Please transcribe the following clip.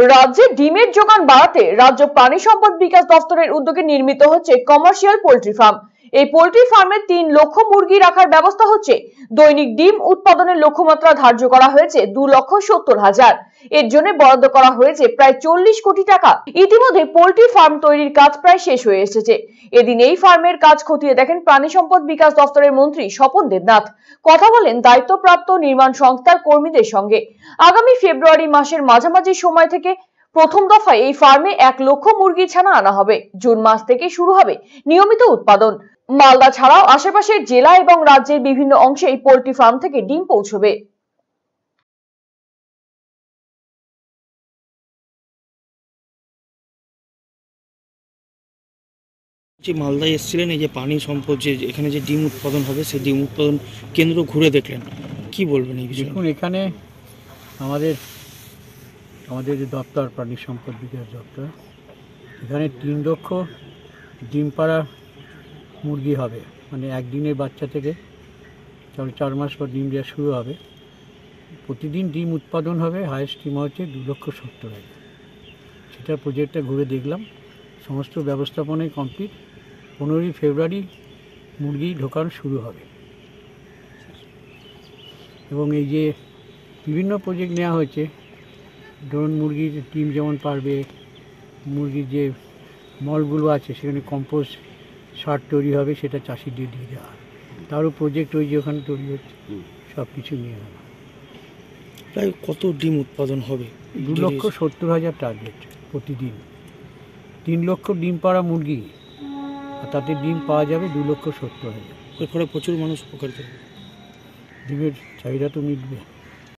রাজ্যে ডিমের যোগান বাড়াতে রাজ্য প্রাণী সম্পদ বিকাশ দপ্তরের উদ্যোগে নির্মিত হচ্ছে কমার্শিয়াল পোল্ট্রি ফার্ম। এই পোল্ট্রি ফার্মে 3 লক্ষ মুরগি রাখার ব্যবস্থা হচ্ছে। দৈনিক ডিম উৎপাদনের লক্ষ্যমাত্রা ধার্য করা হয়েছে 2,70,000। এর জন্য বরাদ্দ করা হয়েছে প্রায় 40 কোটি টাকা। ইতিমধ্যে পোল্ট্রি ফার্ম তৈরির কাজ প্রায় শেষ হয়ে এসেছে। এদিন এই ফার্মের কাজ খতিয়ে দেখেন প্রাণী সম্পদ বিকাশ দপ্তরের মন্ত্রী স্বপন দেবনাথ। কথা বলেন দায়িত্বপ্রাপ্ত নির্মাণ সংস্থার কর্মীদের সঙ্গে। আগামী ফেব্রুয়ারি মাসের মাঝামাঝি সময় থেকে প্রথম দফায় এই ফার্মে 1 লক্ষ মুরগি ছানা আনা হবে। জুন মাস থেকে শুরু হবে নিয়মিত উৎপাদন। মালদা ছাড়াও আশেপাশের জেলা এবং রাজ্যের বিভিন্ন অংশে এই পোল্ট্রি ফার্ম থেকে ডিম পৌঁছবে। যে মালদায় এসেছিলেন, এই যে পানি সম্পদ যে এখানে যে ডিম উৎপাদন হবে সেই ডিম উৎপাদন কেন্দ্র ঘুরে দেখলেন, কি বলবেন এই বিষয়ে? দেখুন, এখানে আমাদের যে দপ্তর প্রাণী সম্পদ বিকাশ দপ্তর, এখানে 3 লক্ষ ডিম পাড়া মুরগি হবে। মানে একদিনের বাচ্চা থেকে 4 মাস পর ডিম দেওয়া শুরু হবে। প্রতিদিন ডিম উৎপাদন হবে। হাইয়েস্ট ডিম হচ্ছে 2,70,000। সেটার প্রজেক্টটা ঘুরে দেখলাম। সমস্ত ব্যবস্থাপনাই কমপ্লিট। 15ই ফেব্রুয়ারি মুরগি ঢোকানো শুরু হবে। এবং এই যে বিভিন্ন প্রজেক্ট নেওয়া হয়েছে, ধরুন মুরগির ডিম যেমন পারবে, মুরগির যে মলগুলো আছে সেখানে কম্পোস্ট সার তৈরি হবে, সেটা চাষিদের দিয়ে দেওয়া হয়। তারও প্রজেক্ট ওই যে ওখানে তৈরি হচ্ছে, সব কিছু নিয়ে হবে। প্রায় কত ডিম উৎপাদন হবে? 2,70,000 টার্গেট প্রতিদিন। 3 লক্ষ ডিম পাড়া মুরগি, আর তাতে ডিম পাওয়া যাবে 2,70,000। এর ফলে প্রচুর মানুষ উপকারিত হবে। ডিমের চাহিদা তো মিটবে।